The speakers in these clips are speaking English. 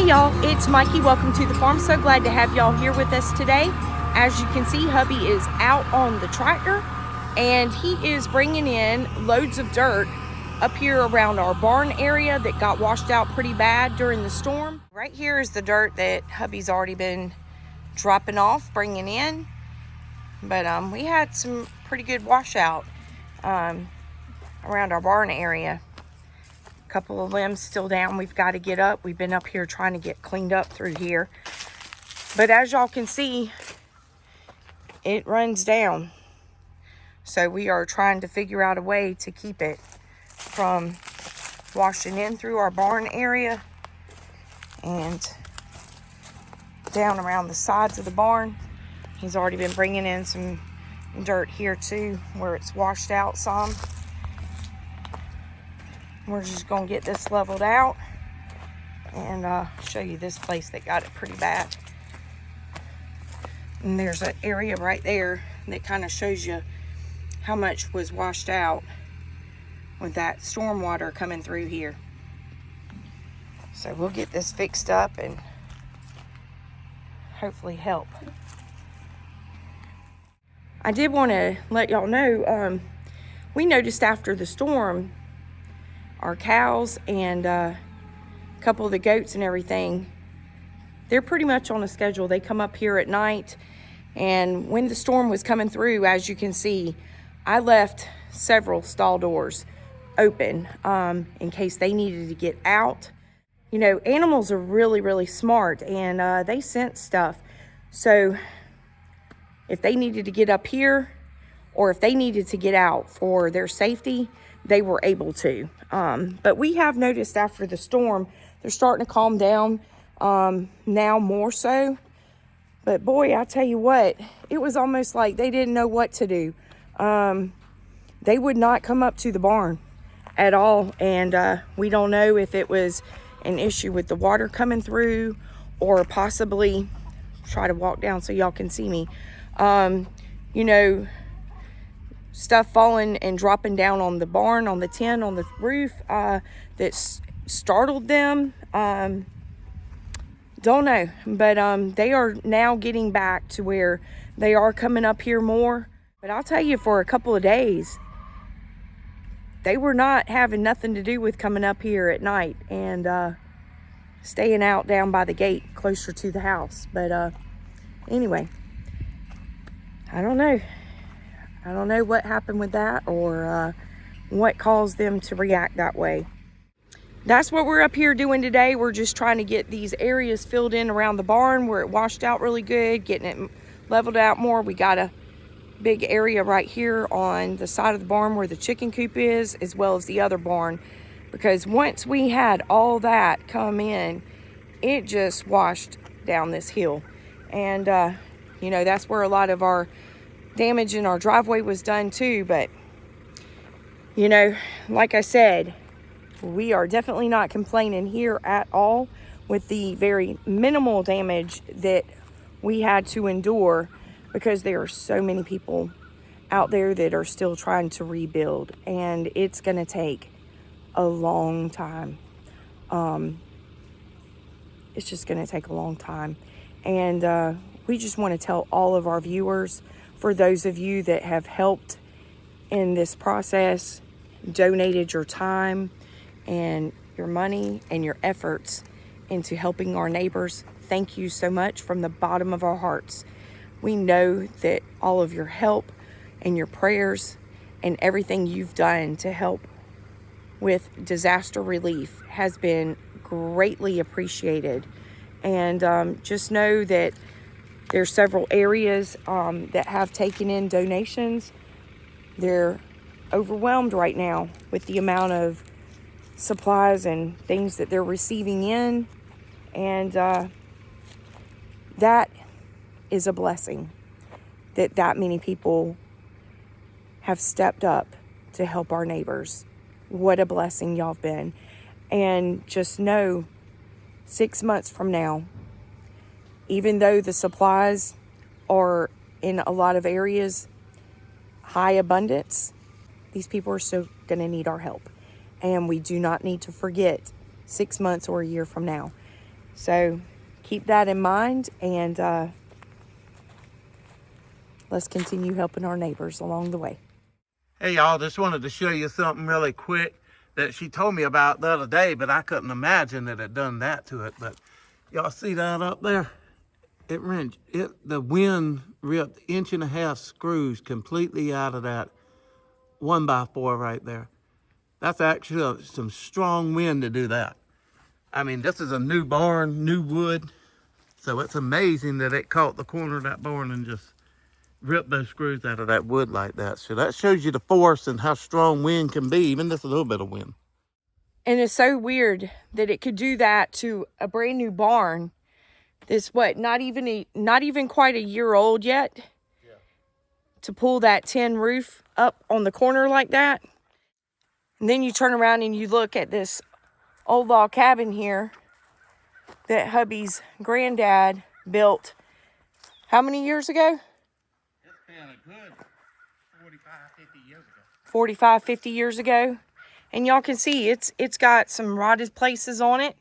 Hey y'all, it's Mikey. Welcome to the farm. So glad to have y'all here with us today. As you can see, hubby is out on the tractor and he is bringing in loads of dirt up here around our barn area that got washed out pretty bad during the storm. Right here is the dirt that hubby's already been dropping off, bringing in. But we had some pretty good washout around our barn area. Couple of limbs still down we've got to get up. We've been up here trying to get cleaned up through here, but as y'all can see, it runs down, so we are trying to figure out a way to keep it from washing in through our barn area and down around the sides of the barn. He's already been bringing in some dirt here too where it's washed out some. We're just gonna get this leveled out and show you this place that got it pretty bad. And there's an area right there that kind of shows you how much was washed out with that storm water coming through here. So we'll get this fixed up and hopefully help. I did want to let y'all know, we noticed after the storm, our cows and a couple of the goats and everything, they're pretty much on a schedule. They come up here at night, and when the storm was coming through, as you can see, I left several stall doors open in case they needed to get out. You know, animals are really smart, and they sense stuff. So if they needed to get up here or if they needed to get out for their safety, they were able to. But we have noticed after the storm, they're starting to calm down now more so. But boy, I tell you what, it was almost like they didn't know what to do. They would not come up to the barn at all. And we don't know if it was an issue with the water coming through or possibly, try to walk down so y'all can see me, you know, stuff falling and dropping down on the barn, on the tin, on the roof, that startled them. Don't know, but they are now getting back to where they are coming up here more. But I'll tell you, for a couple of days, they were not having nothing to do with coming up here at night and staying out down by the gate closer to the house. But anyway, I don't know. I don't know what happened with that or what caused them to react that way. That's what we're up here doing today. We're just trying to get these areas filled in around the barn where it washed out really good, getting it leveled out more. We got a big area right here on the side of the barn where the chicken coop is, as well as the other barn, because once we had all that come in, it just washed down this hill. And you know, that's where a lot of our damage in our driveway was done too. But you know, like I said, we are definitely not complaining here at all with the very minimal damage that we had to endure, because there are so many people out there that are still trying to rebuild, and it's going to take a long time. It's just going to take a long time. And we just want to tell all of our viewers, for those of you that have helped in this process, donated your time and your money and your efforts into helping our neighbors, thank you so much from the bottom of our hearts. We know that all of your help and your prayers and everything you've done to help with disaster relief has been greatly appreciated. And just know that there's several areas that have taken in donations. They're overwhelmed right now with the amount of supplies and things that they're receiving in. And that is a blessing, that many people have stepped up to help our neighbors. What a blessing y'all have been. And just know, 6 months from now, even though the supplies are in a lot of areas high abundance, these people are still going to need our help. And we do not need to forget 6 months or a year from now. So keep that in mind, and let's continue helping our neighbors along the way. Hey y'all, just wanted to show you something really quick that she told me about the other day, but I couldn't imagine that it done that to it. But y'all see that up there? The wind ripped 1.5 inch screws completely out of that 1x4 right there. That's actually some strong wind to do that. I mean, this is a new barn, new wood. So it's amazing that it caught the corner of that barn and just ripped those screws out of that wood like that. So that shows you the force and how strong wind can be, even just a little bit of wind. And it's so weird that it could do that to a brand new barn. This not even quite a year old yet. Yeah. To pull that tin roof up on the corner like that. And then you turn around and you look at this old log cabin here that hubby's granddad built how many years ago? It's been a good 45, 50 years ago. 45, 50 years ago. And y'all can see it's got some rotted places on it.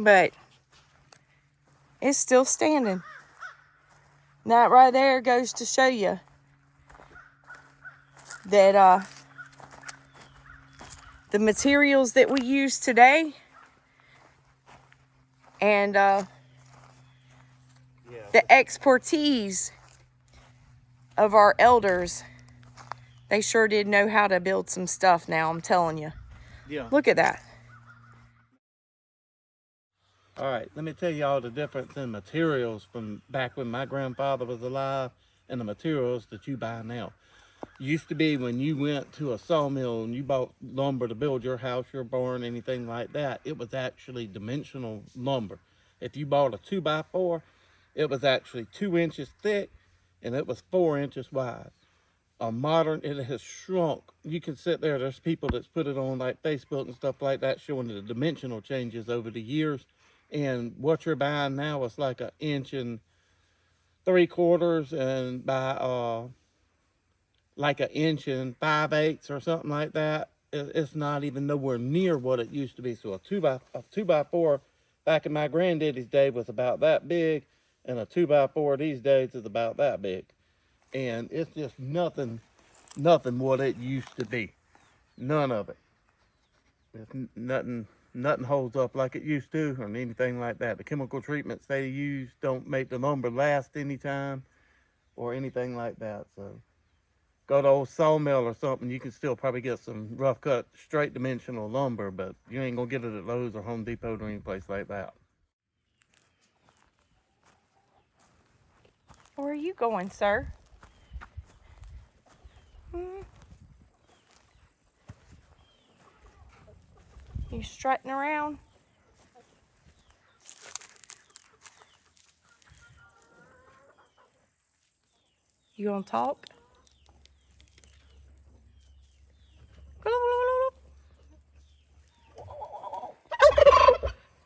But it's still standing. And that right there goes to show you that the materials that we use today and the expertise of our elders, they sure did know how to build some stuff now, I'm telling you. Yeah. Look at that. All right, let me tell y'all the difference in materials from back when my grandfather was alive and the materials that you buy now. Used to be when you went to a sawmill and you bought lumber to build your house, your barn, anything like that, it was actually dimensional lumber. If you bought a 2x4, it was actually 2 inches thick and it was 4 inches wide. A modern, it has shrunk. You can sit there, there's people that's put it on like Facebook and stuff like that showing the dimensional changes over the years. And what you're buying now is like 1 3/4 inches and by like 1 5/8 inches or something like that. It's not even nowhere near what it used to be. So a 2x4 back in my granddaddy's day was about that big, and a 2x4 these days is about that big. And it's just nothing what it used to be. None of it. It's nothing holds up like it used to or anything like that. The chemical treatments they use don't make the lumber last any time or anything like that. So go to old sawmill or something, you can still probably get some rough cut straight dimensional lumber, but you ain't gonna get it at Lowe's or Home Depot or any place like that. Where are you going, sir? You strutting around? You gonna talk?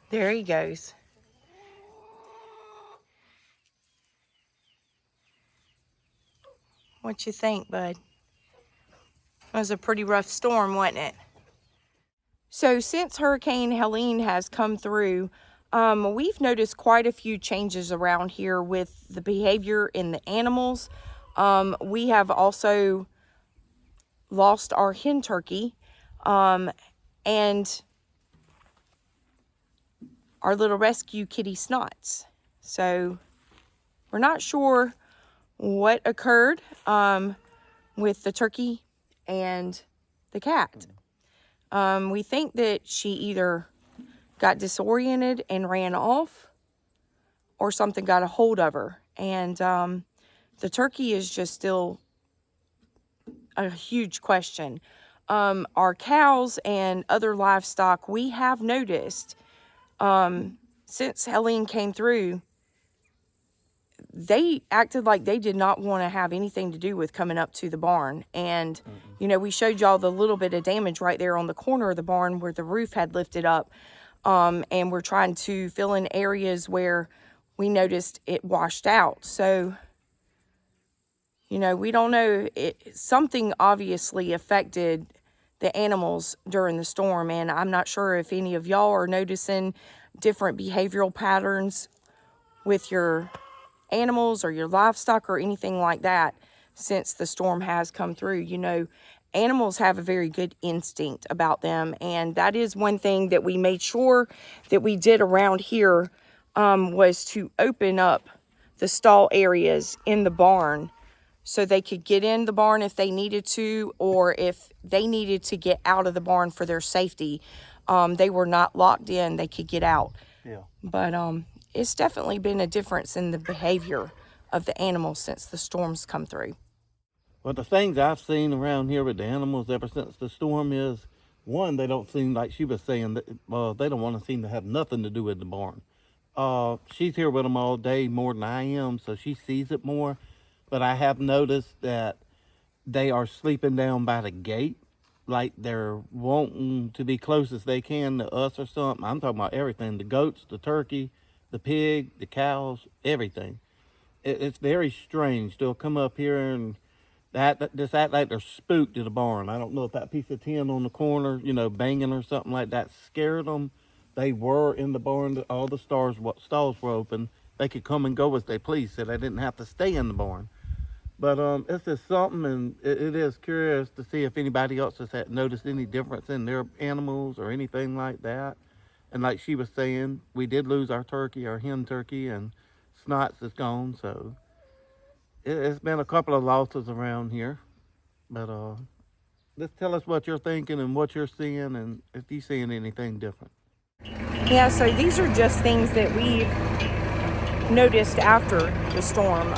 There he goes. What you think, bud? It was a pretty rough storm, wasn't it? So since Hurricane Helene has come through, we've noticed quite a few changes around here with the behavior in the animals. We have also lost our hen turkey and our little rescue kitty Snots. So we're not sure what occurred with the turkey and the cat. We think that she either got disoriented and ran off or something got a hold of her. And the turkey is just still a huge question. Our cows and other livestock, we have noticed since Helene came through, they acted like they did not want to have anything to do with coming up to the barn. And, you know, we showed y'all the little bit of damage right there on the corner of the barn where the roof had lifted up. And we're trying to fill in areas where we noticed it washed out. So, you know, we don't know. Something obviously affected the animals during the storm. And I'm not sure if any of y'all are noticing different behavioral patterns with your animals or your livestock or anything like that since the storm has come through. You know, animals have a very good instinct about them, and that is one thing that we made sure that we did around here, was to open up the stall areas in the barn so they could get in the barn if they needed to, or if they needed to get out of the barn for their safety. They were not locked in, they could get out. Yeah. But it's definitely been a difference in the behavior of the animals since the storms come through. Well, the things I've seen around here with the animals ever since the storm is, one, they don't seem, like she was saying, that they don't want to seem to have nothing to do with the barn. She's here with them all day more than I am, so she sees it more. But I have noticed that they are sleeping down by the gate, like they're wanting to be close as they can to us or something. I'm talking about everything, the goats, the turkey, the pig, the cows, everything. It's very strange. They'll come up here and just act like they're spooked at the barn. I don't know if that piece of tin on the corner, you know, banging or something like that scared them. They were in the barn. All the stalls were open. They could come and go as they pleased, so they didn't have to stay in the barn. But it's just something, and it is curious to see if anybody else has noticed any difference in their animals or anything like that. And like she was saying, we did lose our turkey, our hen turkey, and Snots is gone, so it's been a couple of losses around here. But just tell us what you're thinking and what you're seeing, and if you're seeing anything different. Yeah, so these are just things that we've noticed after the storm.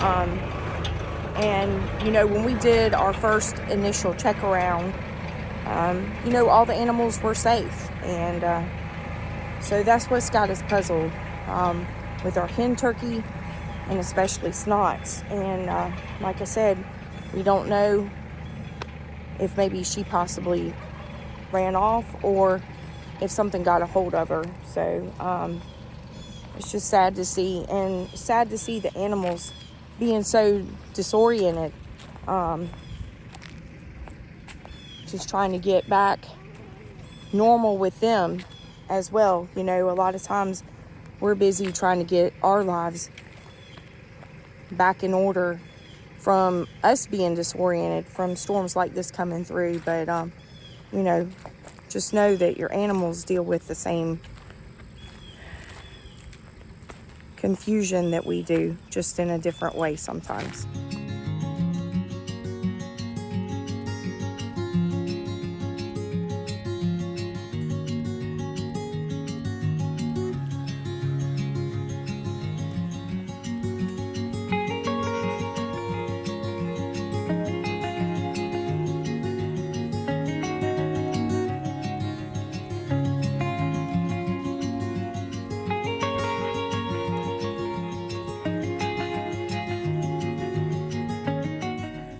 And, you know, when we did our first initial check around, you know, all the animals were safe. And so that's what's got us puzzled with our hen turkey and especially Snots. And like I said, we don't know if maybe she possibly ran off or if something got a hold of her. So it's just sad to see, and sad to see the animals being so disoriented, just trying to get back normal with them as well. You know, a lot of times we're busy trying to get our lives back in order from us being disoriented from storms like this coming through. But you know, just know that your animals deal with the same confusion that we do, just in a different way sometimes.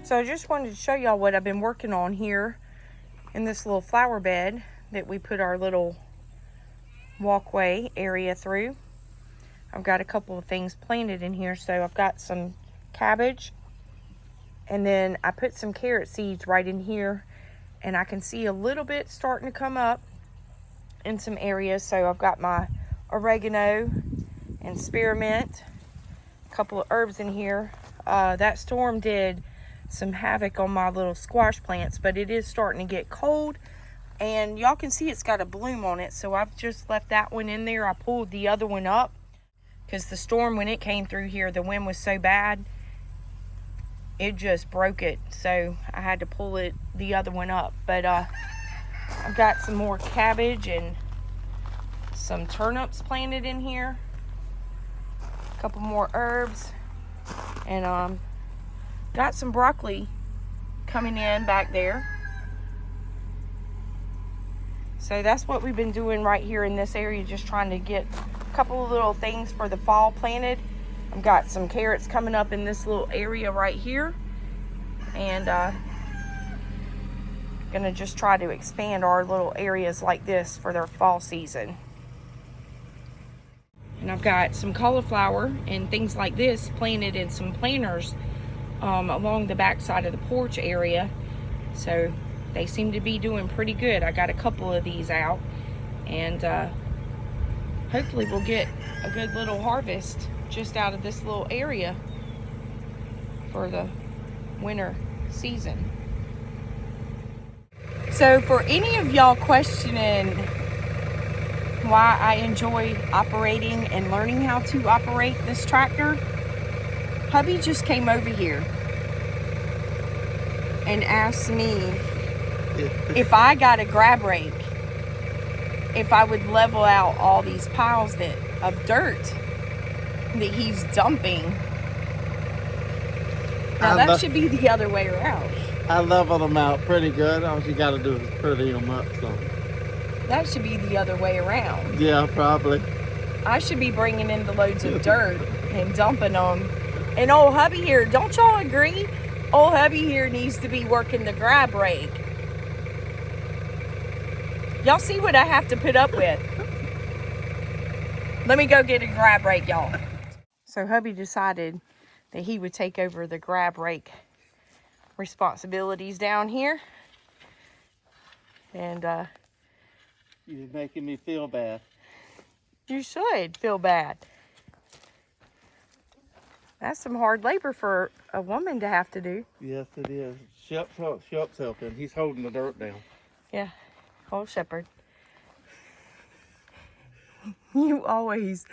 So I just wanted to show y'all what I've been working on here in this little flower bed that we put our little walkway area through. I've got a couple of things planted in here. So I've got some cabbage, and then I put some carrot seeds right in here, and I can see a little bit starting to come up in some areas. So I've got my oregano and spearmint, a couple of herbs in here. That storm did some havoc on my little squash plants, but it is starting to get cold, and y'all can see it's got a bloom on it. So I've just left that one in there. I pulled the other one up because the storm, when it came through here, the wind was so bad it just broke it, so I had to pull the other one up. But I've got some more cabbage and some turnips planted in here, a couple more herbs, and got some broccoli coming in back there. So that's what we've been doing right here in this area, just trying to get a couple of little things for the fall planted. I've got some carrots coming up in this little area right here, and gonna just try to expand our little areas like this for their fall season. And I've got some cauliflower and things like this planted in some planters along the back side of the porch area. So they seem to be doing pretty good. I got a couple of these out, and hopefully we'll get a good little harvest just out of this little area for the winter season. So for any of y'all questioning why I enjoy operating and learning how to operate this tractor, hubby just came over here and asked me if I got a grab rake, if I would level out all these piles of dirt that he's dumping. Now that should be the other way around. I leveled them out pretty good. All you got to do is pretty them up some. That should be the other way around. Yeah, probably. I should be bringing in the loads of dirt and dumping them. And old hubby here, don't y'all agree? Old hubby here needs to be working the grab rake. Y'all see what I have to put up with? Let me go get a grab rake, y'all. So hubby decided that he would take over the grab rake responsibilities down here. And you're making me feel bad. You should feel bad. That's some hard labor for a woman to have to do. Yes, it is. Shep's helping. He's holding the dirt down. Yeah, old shepherd. You always,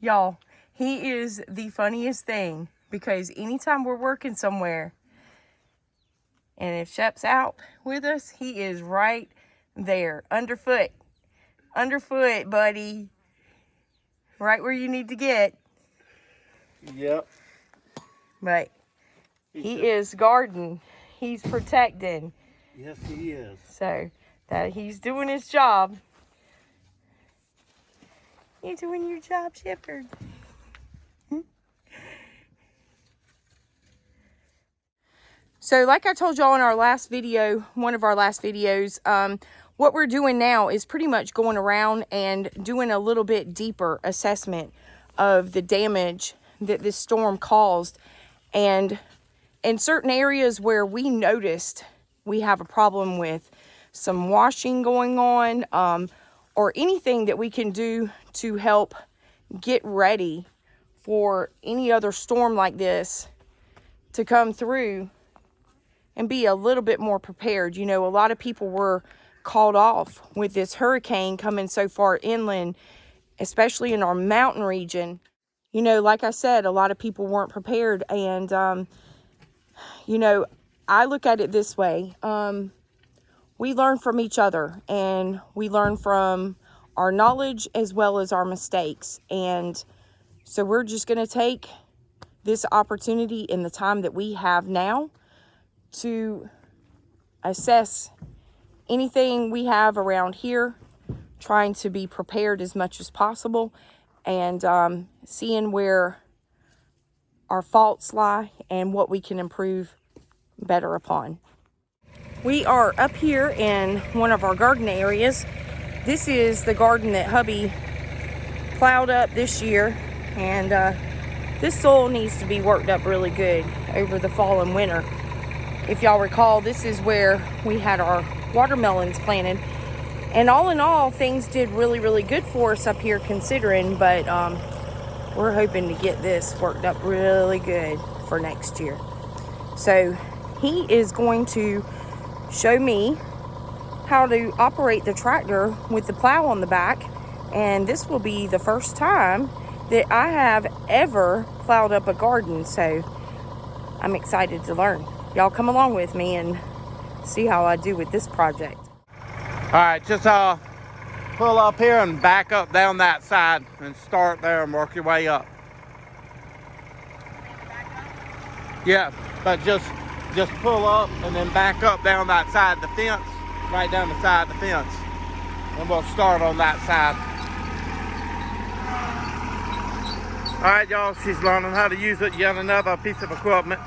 y'all, he is the funniest thing, because anytime we're working somewhere, and if Shep's out with us, he is right there, underfoot, buddy, right where you need to get. Yep. But he is guarding. He's protecting. Yes, he is. So that he's doing his job. You're doing your job, shepherd. So like I told y'all in our last video, one of our last videos, what we're doing now is pretty much going around and doing a little bit deeper assessment of the damage that this storm caused. And in certain areas where we noticed we have a problem with some washing going on, or anything that we can do to help get ready for any other storm like this to come through and be a little bit more prepared. You know, a lot of people were called off with this hurricane coming so far inland, especially in our mountain region. You know, like I said, a lot of people weren't prepared. And, you know, I look at it this way. We learn from each other, and we learn from our knowledge as well as our mistakes. And so we're just going to take this opportunity in the time that we have now to assess anything we have around here, trying to be prepared as much as possible, and seeing where our faults lie and what we can improve better upon. We are up here in one of our garden areas. This is the garden that hubby plowed up this year, and this soil needs to be worked up really good over the fall and winter. If y'all recall, this is where we had our watermelons planted, and all in all, things did really good for us up here considering, but we're hoping to get this worked up really good for next year. So he is going to show me how to operate the tractor with the plow on the back, and this will be the first time that I have ever plowed up a garden, so I'm excited to learn. Y'all come along with me and see how I do with this project. All right, just pull up here and back up down that side and start there and work your way up. Yeah, but just pull up and then back up down that side of the fence, right down the side of the fence, and we'll start on that side. All right, y'all, she's learning how to use it, yet another piece of equipment,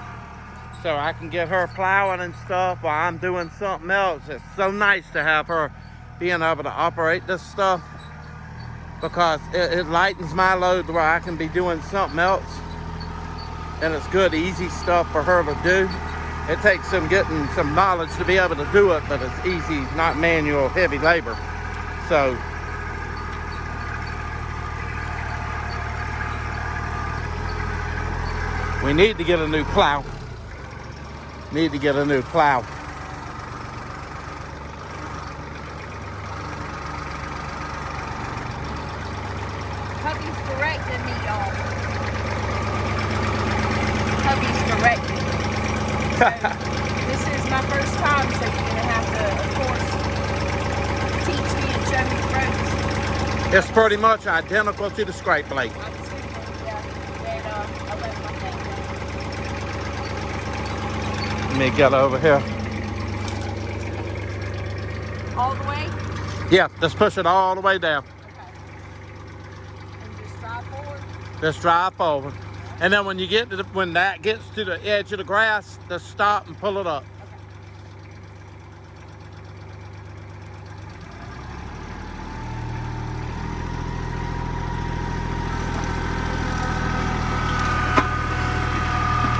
so I can get her plowing and stuff while I'm doing something else. It's so nice to have her being able to operate this stuff, because it lightens my load where I can be doing something else, and it's good, easy stuff for her to do. It takes some getting some knowledge to be able to do it, but it's easy, not manual, heavy labor. So we need to get a new plow. Need to get a new plow. Hubby's correcting me, y'all. Hubby's correcting me. So, this is my first time, so you're going to have to, of course, teach me and show me the ropes. It's pretty much identical to the scrape blade. I'm assuming, yeah. And I left my thing. Let me get over here. All the way? Yeah, just push it all the way down. Okay. And just drive forward? Just drive forward. And then when you get to when that gets to the edge of the grass, just stop and pull it up.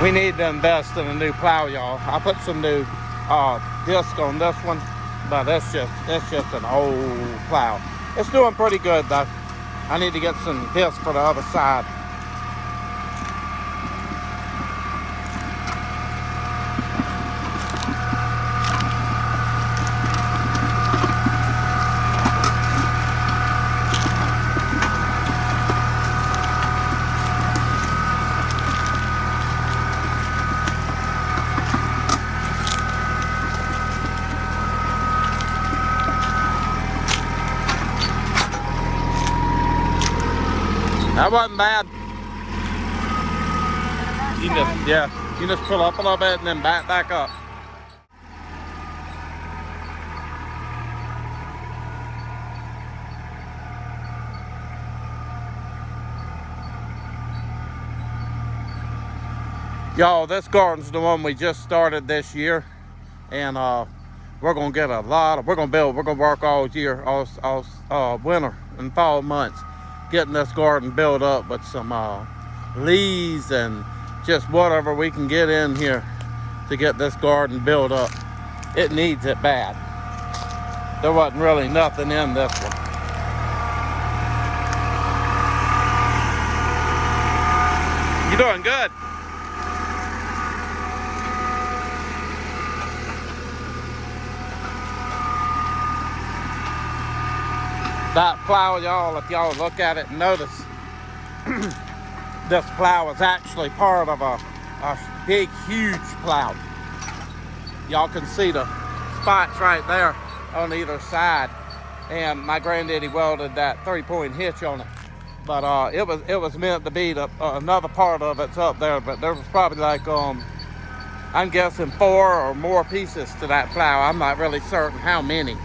We need to invest in a new plow, y'all. I put some new disc on this one, but it's just an old plow. It's doing pretty good though. I need to get some disc for the other side. That wasn't bad. You just pull up a little bit and then back up. Y'all, this garden's the one we just started this year, and we're gonna get a lot of. We're gonna work all year, all winter and fall months, getting this garden built up with some leaves and just whatever we can get in here to get this garden built up. It needs it bad. There wasn't really nothing in this one. You're doing good. That plow, y'all, if y'all look at it and notice, this plow is actually part of a big, huge plow. Y'all can see the spots right there on either side. And my granddaddy welded that 3-point hitch on it. But it was meant to be another part of it's up there. But there was probably like, I'm guessing 4 or more pieces to that plow. I'm not really certain how many.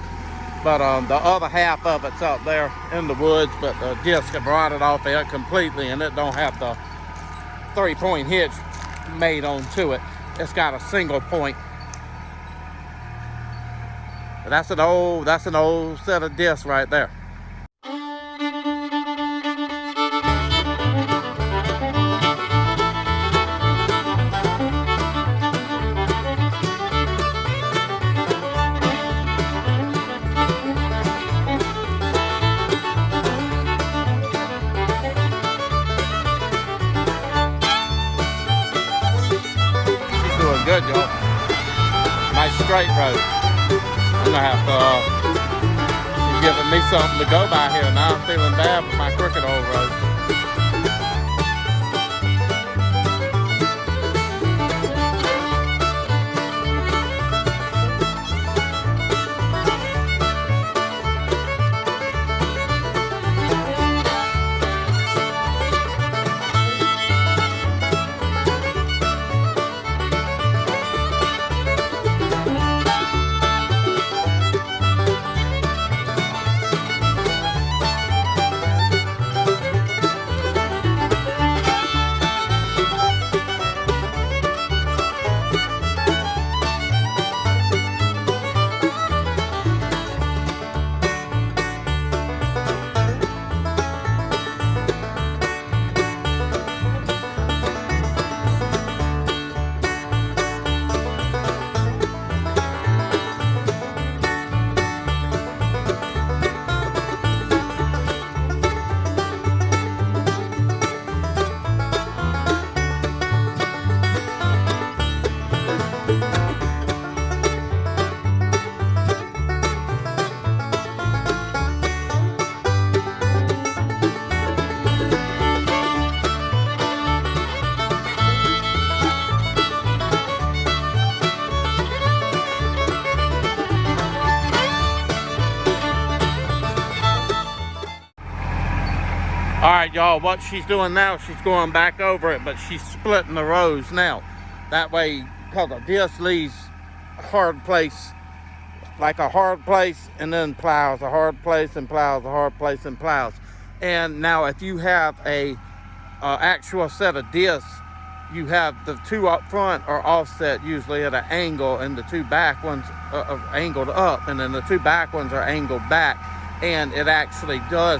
But the other half of it's up there in the woods, but the disc have rotted off it completely, and it don't have the 3-point hitch made onto it. It's got a single point. But that's an old set of discs right there. Good, y'all. Nice straight road. I'm gonna have to, you're giving me something to go by here. Now I'm feeling bad with my crooked old road. All right, y'all, what she's doing now, she's going back over it, but she's splitting the rows now. That way, because a disc leaves a hard place, like a hard place, and then plows, a hard place, and plows, a hard place, and plows. And now if you have a actual set of discs, you have the two up front are offset usually at an angle, and the two back ones are angled up, and then the two back ones are angled back, and it actually does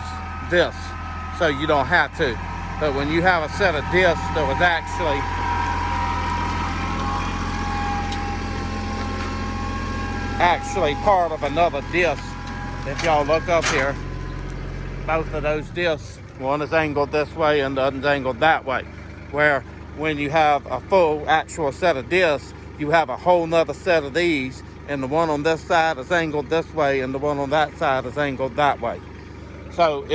this, so you don't have to. But when you have a set of discs that was actually part of another disc, if y'all look up here, both of those discs, one is angled this way and the other's angled that way, where when you have a full actual set of discs, you have a whole nother set of these, and the one on this side is angled this way and the one on that side is angled that way. So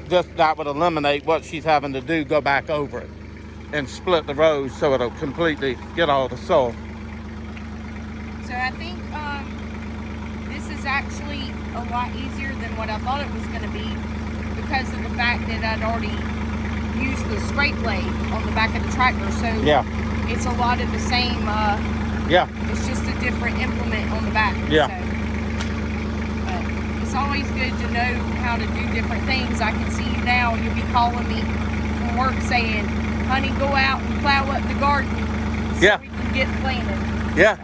that would eliminate what she's having to do, go back over it and split the rows so it'll completely get all the soil. So I think this is actually a lot easier than what I thought it was going to be, because of the fact that I'd already used the scrape blade on the back of the tractor. So yeah, it's a lot of the same. Yeah. It's just a different implement on the back. Yeah. So, but it's always good to know how to do different things. I can see you now. You'll be calling me from work saying, "Honey, go out and plow up the garden so yeah, we can get planted." Yeah. So.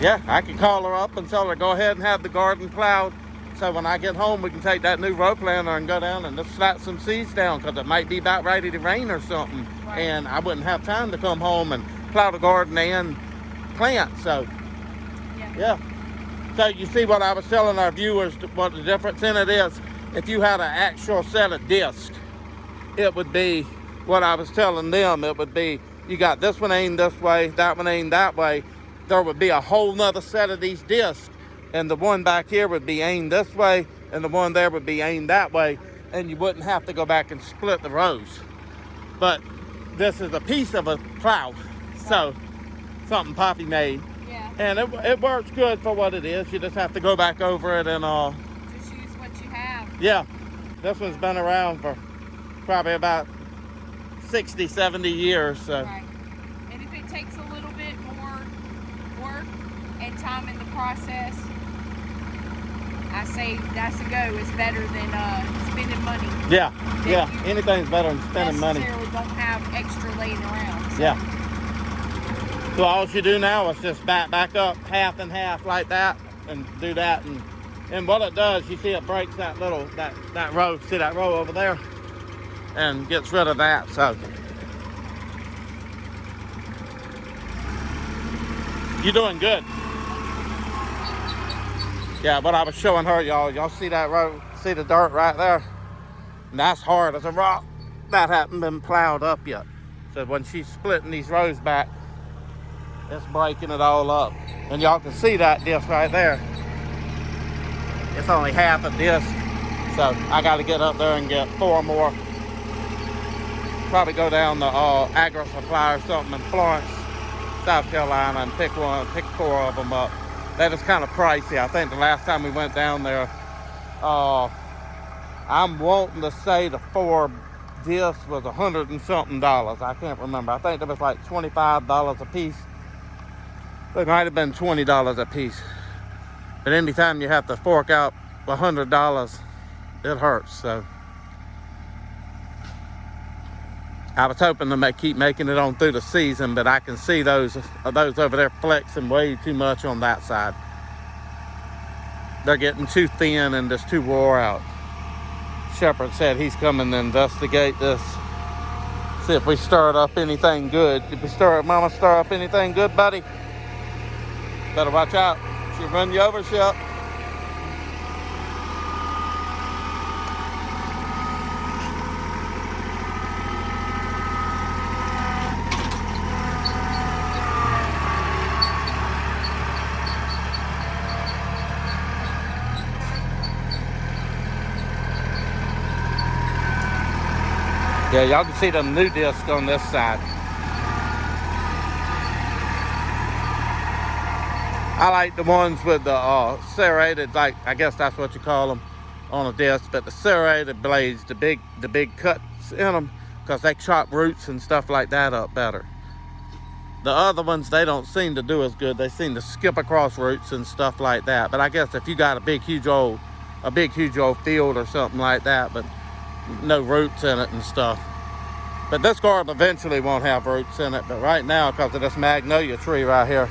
Yeah, I can call her up and tell her, go ahead and have the garden plowed. So when I get home, we can take that new row planter and go down and just slap some seeds down, because it might be about ready to rain or something. Right. And I wouldn't have time to come home and plow the garden and plant. So, yeah. So you see what I was telling our viewers, what the difference in it is. If you had an actual set of discs, it would be, what I was telling them, it would be, you got this one aimed this way, that one aimed that way. There would be a whole nother set of these discs, and the one back here would be aimed this way, and the one there would be aimed that way, and you wouldn't have to go back and split the rows. But this is a piece of a plow, so something Poppy made. Yeah. And it works good for what it is. You just have to go back over it and just use what you have. Yeah, this one's been around for probably about 60, 70 years. So. Right. And if it takes a little bit more work and time in the process, I say that's a go. It's better than spending money. Yeah, yeah. Anything's better than spending money. Necessarily don't have extra laying around. So. Yeah. So all you do now is just back up half and half like that, and do that, and what it does, you see it breaks that little that row. See that row over there, and gets rid of that. So you're doing good. Yeah, but I was showing her, y'all see that row, see the dirt right there? And that's hard as a rock. That hasn't been plowed up yet. So when she's splitting these rows back, it's breaking it all up. And y'all can see that disc right there. It's only half a disc. So I got to get up there and get 4 more. Probably go down to Agri Supply or something in Florence, South Carolina, and pick 4 of them up. That is kind of pricey. I think the last time we went down there, I'm wanting to say the 4 discs was $100 and something. I can't remember. I think it was like $25 a piece. It might have been $20 a piece. But anytime you have to fork out $100, it hurts. So I was hoping to keep making it on through the season, but I can see those over there flexing way too much on that side. They're getting too thin and just too wore out. Shepherd said he's coming to investigate this. See if we stirred up anything good. Did Mama stir up anything good, buddy? Better watch out. She'll run you over, Shep. Yeah, y'all can see them new discs on this side. I like the ones with the serrated, like, I guess that's what you call them. on a disc, but the serrated blades, the big cuts in them, because they chop roots and stuff like that up better. The other ones, they don't seem to do as good. They seem to skip across roots and stuff like that. But I guess if you got a big huge old field or something like that, but no roots in it and stuff. But this garden eventually won't have roots in it. But right now, because of this magnolia tree right here,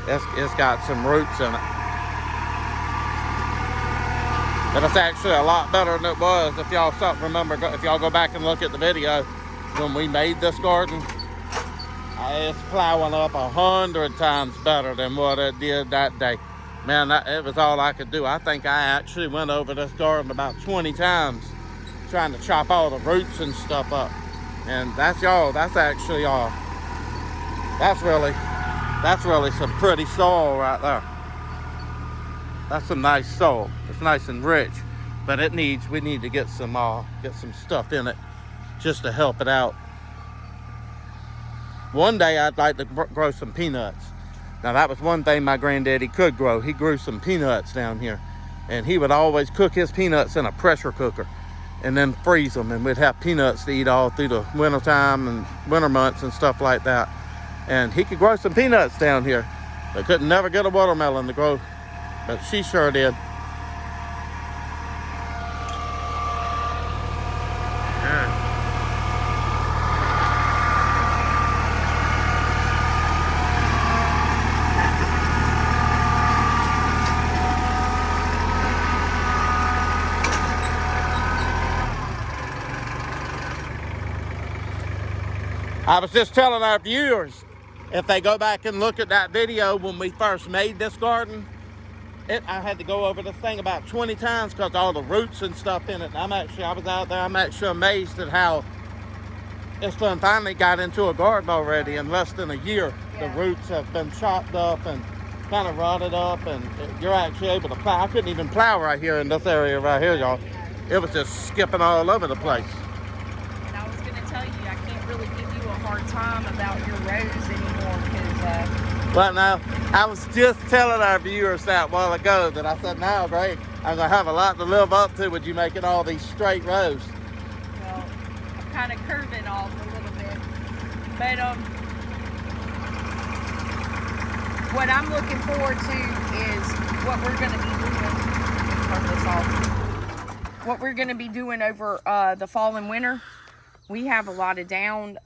it's got some roots in it. But it's actually a lot better than it was. If y'all remember, if y'all go back and look at the video when we made this garden, it's plowing up 100 times better than what it did that day. Man, it was all I could do. I think I actually went over this garden about 20 times trying to chop all the roots and stuff up. And that's actually y'all. That's really some pretty soil right there. That's some nice soil. It's nice and rich, but we need to get some stuff in it just to help it out. One day I'd like to grow some peanuts. Now that was one thing my granddaddy could grow. He grew some peanuts down here, and he would always cook his peanuts in a pressure cooker and then freeze them, and we'd have peanuts to eat all through the winter time and winter months and stuff like that. And he could grow some peanuts down here, but couldn't never get a watermelon to grow, but she sure did. I was just telling our viewers, if they go back and look at that video when we first made this garden, I had to go over this thing about 20 times because all the roots and stuff in it. I was out there, I'm actually amazed at how this one finally got into a garden already in less than a year. Yeah. The roots have been chopped up and kind of rotted up, and you're actually able to plow. I couldn't even plow right here in this area right here, y'all. It was just skipping all over the place. And I was going to tell you, I can't really give you a hard time about your rows anymore because... But now, I was just telling our viewers that a while ago that I said, now, Greg, I'm going to have a lot to live up to with you making all these straight rows. Well, I'm kind of curving off a little bit. But what I'm looking forward to is what we're going to be doing. Turn this off. What we're going to be doing over the fall and winter. We have a lot of down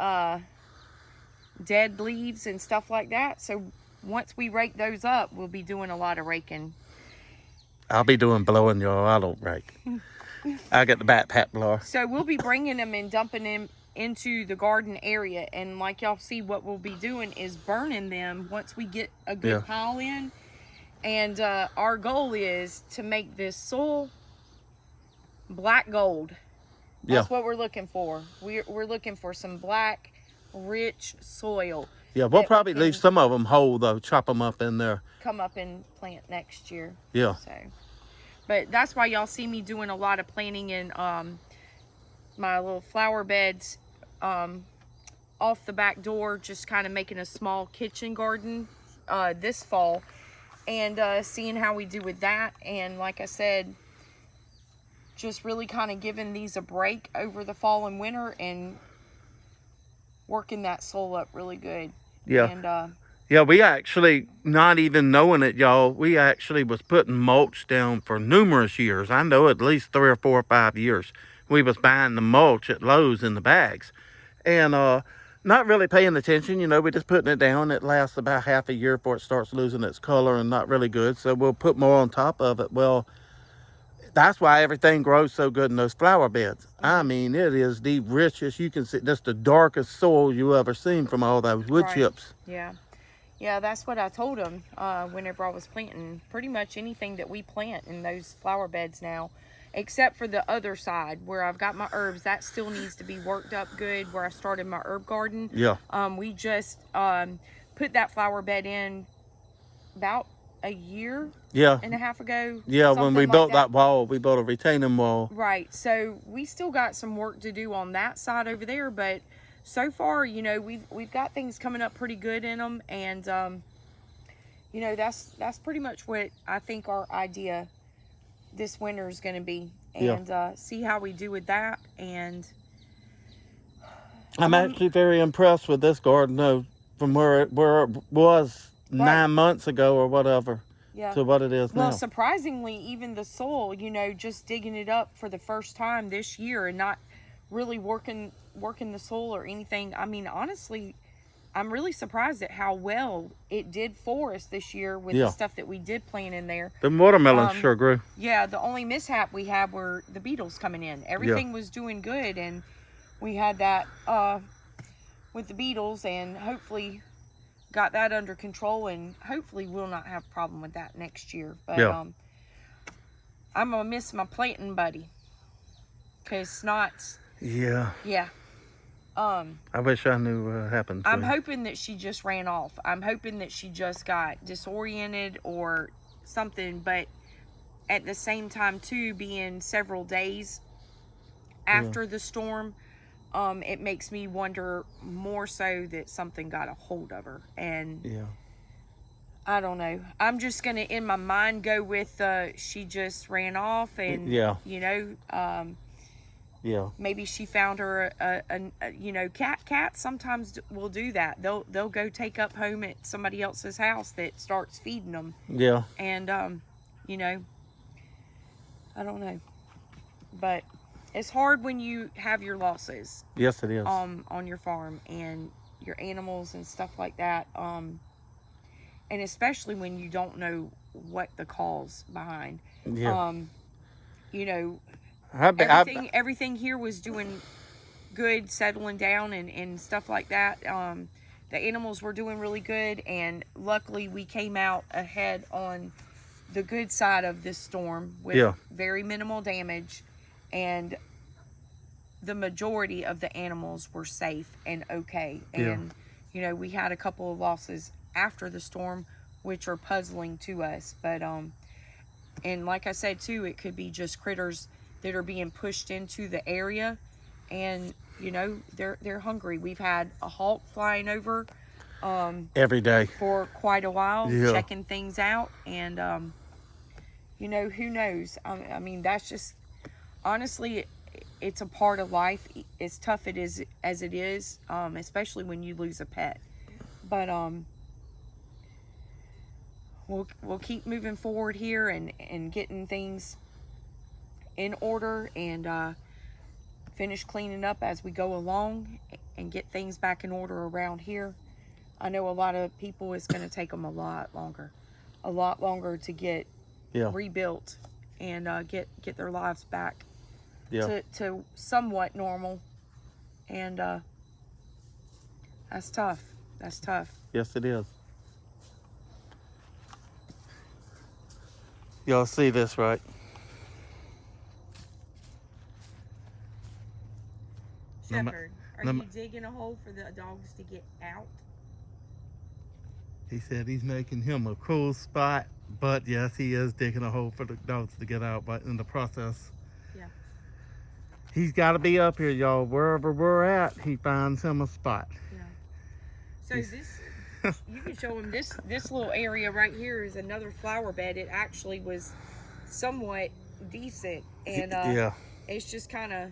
dead leaves and stuff like that. So once we rake those up, we'll be doing a lot of raking. I'll be doing blowing, y'all. I don't rake. I get the backpack blower. So we'll be bringing them and dumping them into the garden area, and like y'all see, what we'll be doing is burning them once we get a good pile in. And our goal is to make this soil black gold. That's what we're looking for. We're looking for some black, rich soil. Yeah, we'll probably leave some of them whole though. Chop them up in there. Come up and plant next year. Yeah. So, but that's why y'all see me doing a lot of planting in my little flower beds off the back door, just kind of making a small kitchen garden this fall, and seeing how we do with that. And like I said, just really kind of giving these a break over the fall and winter and working that soil up really good. Yeah. And yeah, we actually, not even knowing it, y'all, we actually was putting mulch down for numerous years. I know at least 3 or 4 or 5 years. We was buying the mulch at Lowe's in the bags. And not really paying attention, you know, we're just putting it down. It lasts about half a year before it starts losing its color and not really good. So we'll put more on top of it. Well, that's why everything grows so good in those flower beds. I mean, it is the richest, you can see, just the darkest soil you ever seen from all those wood chips. Yeah. Yeah, that's what I told them whenever I was planting. Pretty much anything that we plant in those flower beds now, except for the other side where I've got my herbs, that still needs to be worked up good, where I started my herb garden. Yeah. We just put that flower bed in about a year and a half ago. Yeah, when we built that wall, we built a retaining wall. Right. So we still got some work to do on that side over there, but so far, you know, we've got things coming up pretty good in them, and you know, that's pretty much what I think our idea this winter is going to be, Yeah. and see how we do with that. And I'm actually very impressed with this garden, though, from where it was Right. 9 months ago or whatever yeah. to what it is Well, now. surprisingly, even the soil, you know, just digging it up for the first time this year and not really working the soil or anything. I mean, honestly, I'm really surprised at how well it did for us this year with Yeah. the stuff that we did plant in there. The watermelons sure grew. Yeah, the only mishap we had were the beetles coming in. Everything was doing good, and we had that with the beetles, and hopefully got that under control, and hopefully we'll not have a problem with that next year. But I'm gonna miss my planting buddy, because snots. Yeah. Yeah. I wish I knew what happened to I'm him. hoping that she just ran off. I'm hoping that she just got disoriented or something, but at the same time too, being several days after the storm, it makes me wonder more so that something got a hold of her. And I don't know. I'm just gonna in my mind go with she just ran off, and you know, maybe she found her a you know, cats sometimes will do that. They'll go take up home at somebody else's house that starts feeding them. Yeah. And you know, I don't know, but it's hard when you have your losses. Yes, it is. On your farm and your animals and stuff like that. And especially when you don't know what the cause behind. Yeah. You know, everything here was doing good, settling down and stuff like that. The animals were doing really good, and luckily we came out ahead on the good side of this storm with very minimal damage, and the majority of the animals were safe and okay. And you know, we had a couple of losses after the storm, which are puzzling to us, but and like I said too, it could be just critters that are being pushed into the area, and you know, they're hungry. We've had a hawk flying over every day for quite a while, checking things out, and you know, who knows? I mean, that's just honestly, it's a part of life. As tough it is as it is, especially when you lose a pet. But we'll keep moving forward here and getting things in order, and finish cleaning up as we go along and get things back in order around here. I know a lot of people, it's going to take them a lot longer to get rebuilt and get their lives back to somewhat normal. And that's tough. Yes, it is. Y'all see this, right? Shepherd, are you digging a hole for the dogs to get out? He said he's making him a cool spot, but yes, he is digging a hole for the dogs to get out. But in the process, he's got to be up here, y'all. Wherever we're at, he finds him a spot. So this, you can show him this little area right here is another flower bed. It actually was somewhat decent, and it's just kind of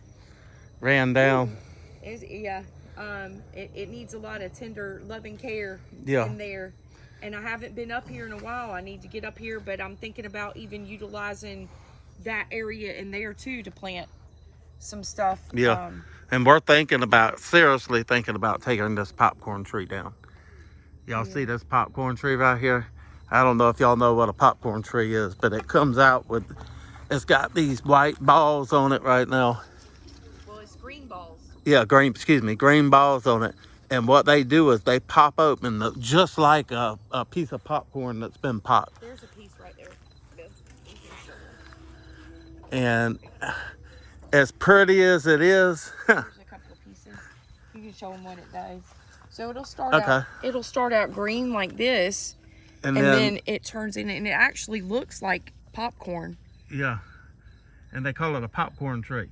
ran down. It needs a lot of tender, loving care in there. And I haven't been up here in a while. I need to get up here, but I'm thinking about even utilizing that area in there too to plant some stuff. And we're seriously thinking about taking this popcorn tree down. Y'all see this popcorn tree right here? I don't know if y'all know what a popcorn tree is, but it comes out it's got these white balls on it right now. Well, it's green balls. Yeah, green balls on it. And what they do is they pop open just like a piece of popcorn that's been popped. There's a piece right there, Bill. And as pretty as it is, there's a couple of pieces. You can show them what it does. So it'll start out green like this, and then it turns in, and it actually looks like popcorn. Yeah, and they call it a popcorn tree,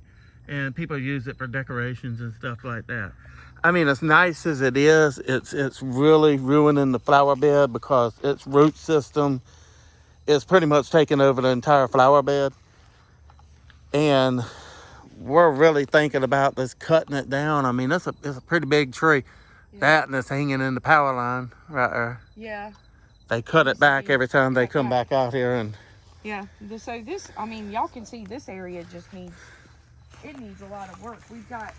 and people use it for decorations and stuff like that. I mean, as nice as it is, it's really ruining the flower bed because its root system is pretty much taking over the entire flower bed. And we're really thinking about this cutting it down. I mean, it's a pretty big tree. Yeah. That and it's hanging in the power line right there. Yeah. They cut it back every time they come back out here. And yeah, so this, I mean, y'all can see this area just needs a lot of work. We've got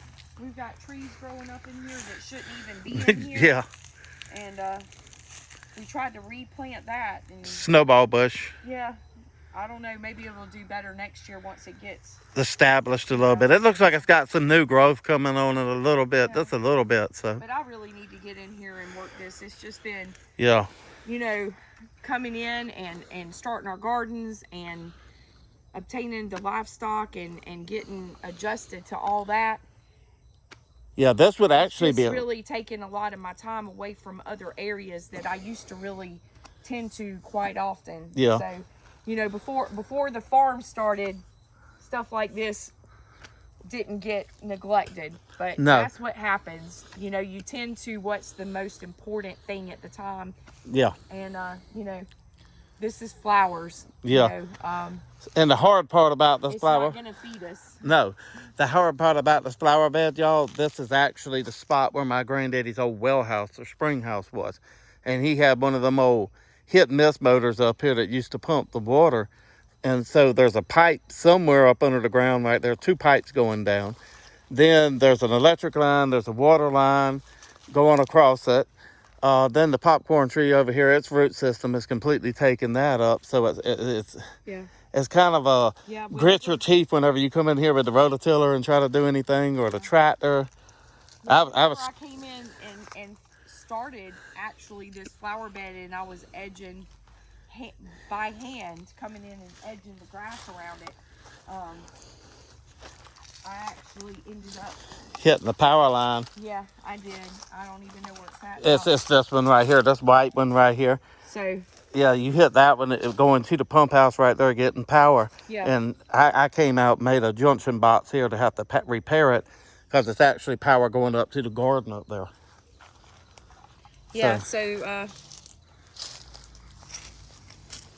trees growing up in here that shouldn't even be in here. Yeah. And we tried to replant that. And snowball bush. yeah, I don't know. Maybe it'll do better next year once it gets established a little bit. It looks like it's got some new growth coming on it a little bit. Just a little bit. So. But I really need to get in here and work this. It's just been, yeah, you know, coming in and starting our gardens and obtaining the livestock and getting adjusted to all that. Yeah, this would actually be really taking a lot of my time away from other areas that I used to really tend to quite often. Yeah. So, you know, before the farm started, stuff like this didn't get neglected. But no. That's what happens. You know, you tend to what's the most important thing at the time. Yeah. And you know, this is flowers. Yeah. You know, and the hard part about this flower. It's not gonna feed us. No. The hard part about this flower bed, y'all, this is actually the spot where my granddaddy's old well house or spring house was. And he had one of them old hit and miss motors up here that used to pump the water. And so there's a pipe somewhere up under the ground right there, 2 pipes going down. Then there's an electric line, there's a water line going across it. Then the popcorn tree over here, its root system has completely taken that up. So it's kind of a grit your teeth whenever you come in here with the rototiller and try to do anything, or the tractor. I came in and started actually this flower bed, and I was edging by hand, coming in and edging the grass around it. I actually ended up hitting the power line. Yeah, I did. I don't even know where it's at. It's this one right here, this white one right here. So yeah, you hit that one, it going to the pump house right there getting power. Yeah. And I came out, made a junction box here to have to repair it, because it's actually power going up to the garden up there. Yeah, so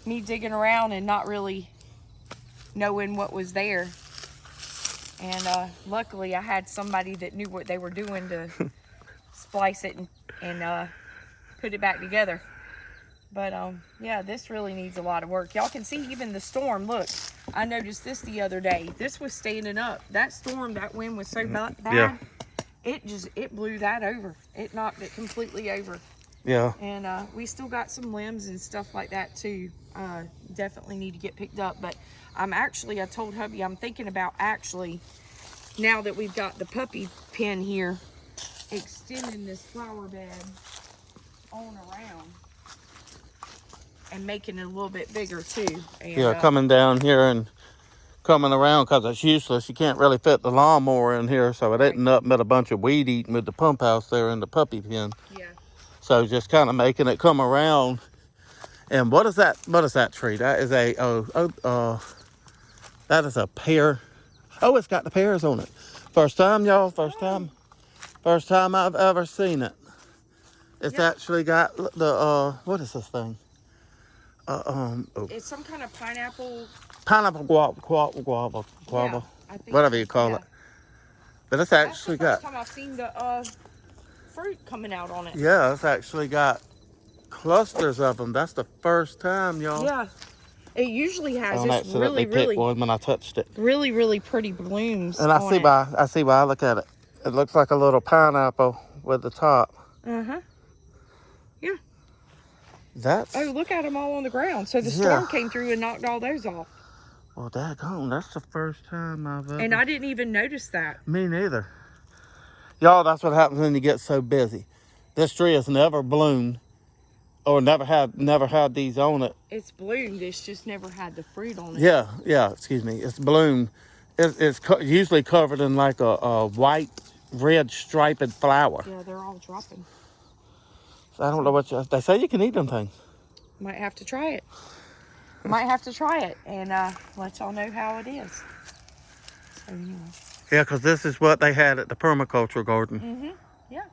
me digging around and not really knowing what was there. And luckily I had somebody that knew what they were doing to splice it and put it back together. But yeah, this really needs a lot of work. Y'all can see even the storm. Look, I noticed this the other day. This was standing up. That storm, that wind was so bad. Yeah. It blew that over. It knocked it completely over. Yeah. And we still got some limbs and stuff like that too. Definitely need to get picked up. But I told hubby, I'm thinking about actually, now that we've got the puppy pen here, extending this flower bed on around and making it a little bit bigger too. And, yeah, coming down here and coming around, because it's useless. You can't really fit the lawnmower in here, so it ain't nothing but a bunch of weed eating with the pump house there in the puppy pen. Yeah. So just kind of making it come around. And what is that? What is that tree? That is that is a pear. Oh, it's got the pears on it. First time, y'all. First time I've ever seen it. It's actually got the what is this thing? It's some kind of pineapple. Pineapple guava, Yeah, whatever you call it. But it's actually That's the got. first time I've seen the fruit coming out on it. Yeah, it's actually got clusters of them. That's the first time, y'all. Yeah, it usually has. I It's accidentally picked one when I touched it. really pretty blooms. And I see why. Look at it. It looks like a little pineapple with the top. Yeah. That's. Oh, look at them all on the ground. So the storm came through and knocked all those off. Well, daggone, that's the first time I've ever. And I didn't even notice that. Me neither. Y'all, that's what happens when you get so busy. This tree has never bloomed, or never had these on it. It's bloomed. It's just never had the fruit on it. Yeah. Excuse me. It's bloomed. It's usually covered in like a white, red striped flower. Yeah, they're all dropping. So I don't know they say you can eat them things. Might have to try it. And let y'all know how it is. So anyway. Yeah, because this is what they had at the permaculture garden. Yeah.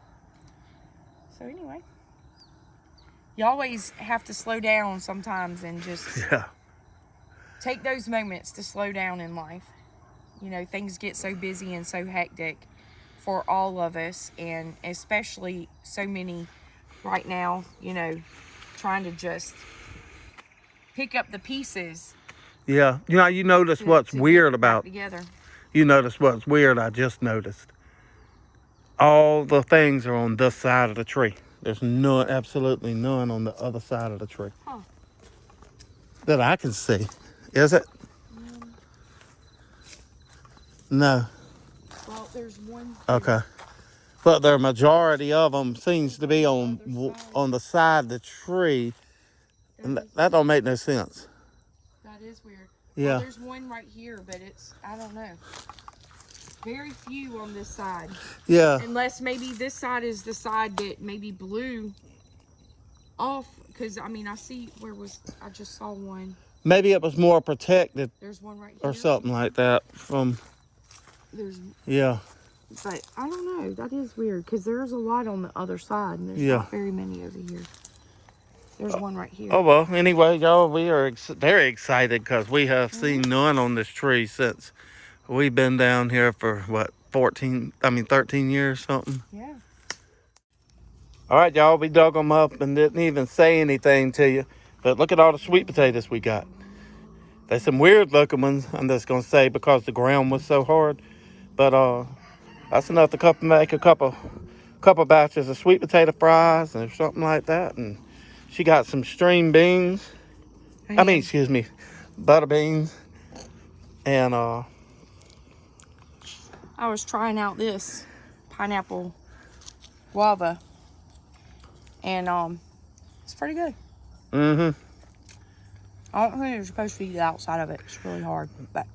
So anyway, you always have to slow down sometimes and just take those moments to slow down in life. You know, things get so busy and so hectic for all of us, and especially so many right now, you know, trying to just pick up the pieces. Yeah. You know, you notice what's weird about, together. you notice what's weird, I just noticed. All the things are on this side of the tree. There's none, absolutely none on the other side of the tree. Huh. That I can see. Is it? No. Well, there's one here. Okay. But the majority of them seems to be on the side of the tree. And that don't make no sense. That is weird. Yeah. Well, there's one right here, but it's, I don't know. Very few on this side. Yeah. Unless maybe this side is the side that maybe blew off. Because, I mean, I see, I just saw one. Maybe it was more protected. There's one right here. Or something like that from. Yeah. But I don't know. That is weird because there's a lot on the other side, and there's not very many over here. There's one right here. Oh well. Anyway, y'all, we are very excited because we have seen none on this tree since we've been down here for what 13 years something. Yeah. All right, y'all. We dug them up and didn't even say anything to you, but look at all the sweet potatoes we got. There's some weird looking ones. I'm just gonna say because the ground was so hard, but that's enough to make a couple batches of sweet potato fries or something like that. And she got some string beans. Excuse me, butter beans. And I was trying out this pineapple guava, and it's pretty good. Mm-hmm. I don't think you're supposed to eat the outside of it. It's really hard, but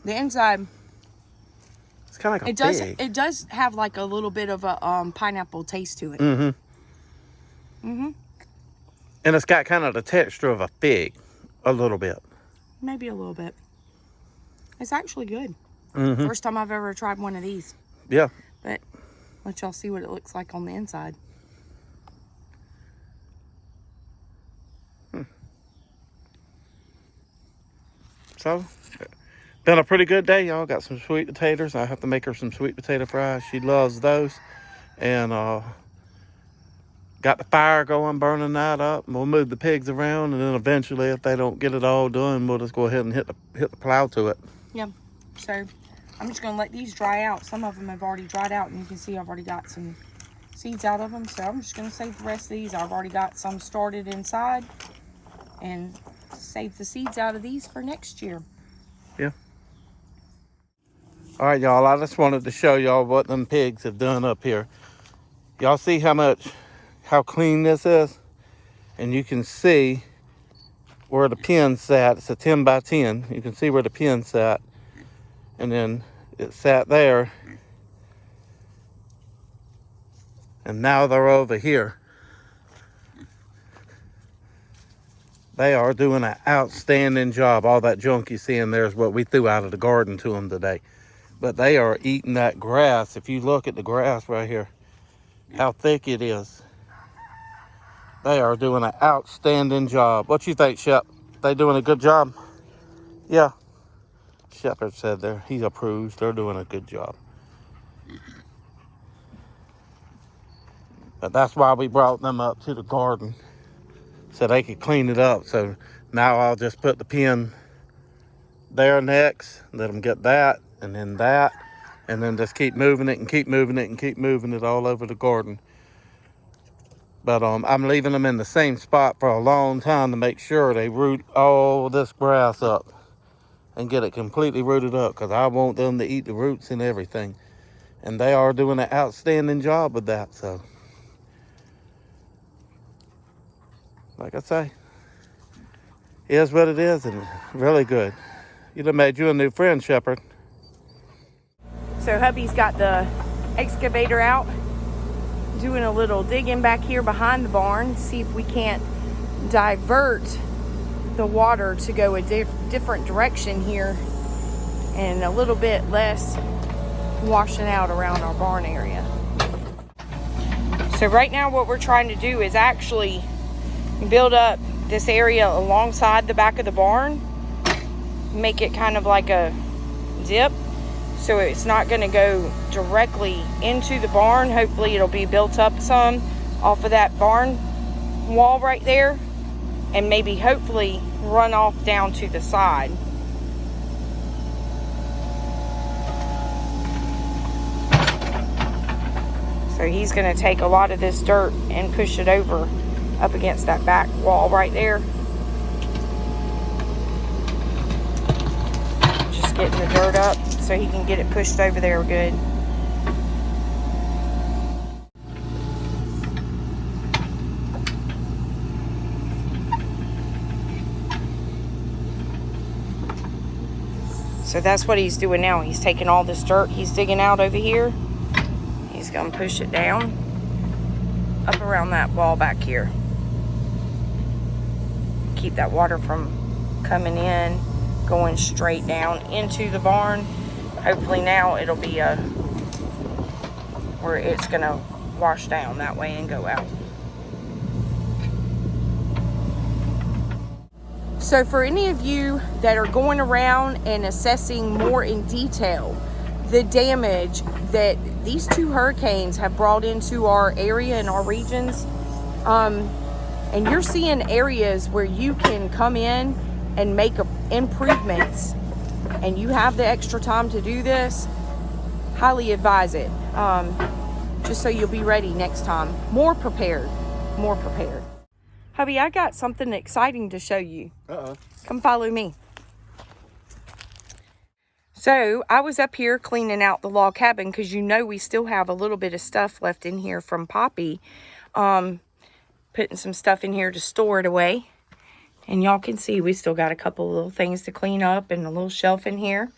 the inside, it's kind of like a fig. It does have like a little bit of a pineapple taste to it. Mm-hmm. Mm-hmm. And it's got kind of the texture of a fig, a little bit. Maybe a little bit. It's actually good. Mm-hmm. First time I've ever tried one of these. Yeah. But let y'all see what it looks like on the inside. So, been a pretty good day, y'all. Got some sweet potatoes. I have to make her some sweet potato fries. She loves those. And got the fire going, burning that up. We'll move the pigs around, and then eventually, if they don't get it all done, we'll just go ahead and hit the plow to it. Yeah. So I'm just gonna let these dry out. Some of them have already dried out, and you can see I've already got some seeds out of them. So I'm just gonna save the rest of these. I've already got some started inside, and save the seeds out of these for next year. Yeah. All right, y'all. I just wanted to show y'all what them pigs have done up here. Y'all see how clean this is? And you can see where the pen sat. It's a 10 by 10. You can see where the pen sat. And then it sat there. And now they're over here. They are doing an outstanding job. All that junk you see in there is what we threw out of the garden to them today. But they are eating that grass. If you look at the grass right here, how thick it is. They are doing an outstanding job. What you think, Shep? They doing a good job? Yeah. Shepherd said he approves. They're doing a good job. But that's why we brought them up to the garden, so they could clean it up. So now I'll just put the pen there next, let them get that, and then just keep moving it and keep moving it and keep moving it all over the garden. But I'm leaving them in the same spot for a long time to make sure they root all this grass up and get it completely rooted up, because I want them to eat the roots and everything. And they are doing an outstanding job with that. So, like I say, it is what it is, and really good. You done made you a new friend, Shepherd. So hubby's got the excavator out, doing a little digging back here behind the barn, see if we can't divert the water to go a different direction here and a little bit less washing out around our barn area. So right now what we're trying to do is actually build up this area alongside the back of the barn, make it kind of like a dip, so it's not going to go directly into the barn. Hopefully it'll be built up some off of that barn wall right there, and maybe hopefully run off down to the side. So he's going to take a lot of this dirt and push it over up against that back wall right there. Just getting the dirt up so he can get it pushed over there good. So that's what he's doing now. He's taking all this dirt he's digging out over here. He's going to push it down up around that wall back here. Keep that water from coming in, going straight down into the barn. Hopefully now it'll be where it's going to wash down that way and go out. So for any of you that are going around and assessing more in detail the damage that these two hurricanes have brought into our area and our regions, and you're seeing areas where you can come in and make improvements, and you have the extra time to do this, highly advise it, just so you'll be ready next time, more prepared. Hubby, I got something exciting to show you. Come follow me. So I was up here cleaning out the log cabin because you know we still have a little bit of stuff left in here from Poppy. Putting some stuff in here to store it away. And y'all can see we still got a couple little things to clean up and a little shelf in here.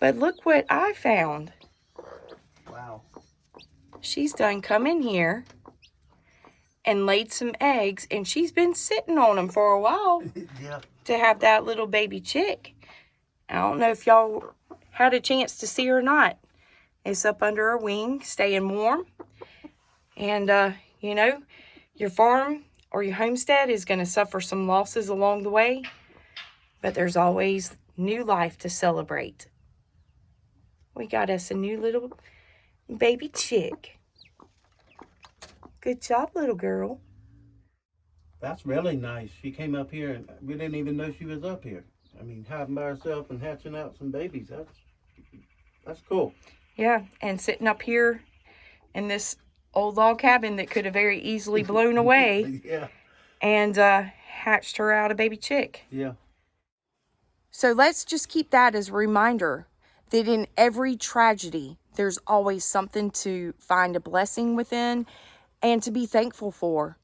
But look what I found. Wow. She's done come in here and laid some eggs, and she's been sitting on them for a while. Yeah. To have that little baby chick. I don't know if y'all had a chance to see her or not. It's up under her wing, staying warm. And, you know, your farm or your homestead is going to suffer some losses along the way, but there's always new life to celebrate. We got us a new little baby chick. Good job, little girl. That's really nice. She came up here and we didn't even know she was up here. I mean, hiding by herself and hatching out some babies. That's cool. Yeah, and sitting up here in this old log cabin that could have very easily blown away. Yeah. And hatched her out a baby chick. Yeah. So let's just keep that as a reminder that in every tragedy, there's always something to find a blessing within and to be thankful for.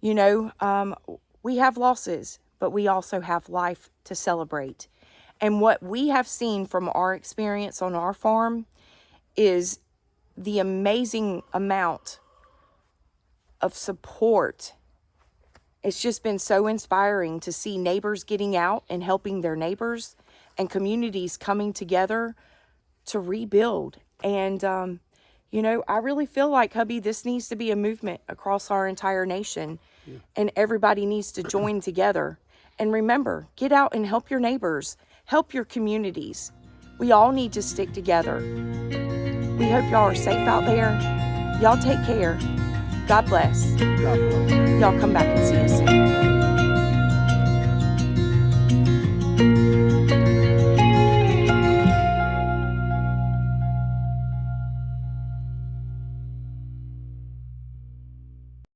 You know, we have losses, but we also have life to celebrate. And what we have seen from our experience on our farm is the amazing amount of support. It's just been so inspiring to see neighbors getting out and helping their neighbors and communities coming together to rebuild. And, you know, I really feel like, hubby, this needs to be a movement across our entire nation. Yeah. And everybody needs to join together. And remember, get out and help your neighbors. Help your communities. We all need to stick together. We hope y'all are safe out there. Y'all take care. God bless. God bless. Y'all come back and see us soon.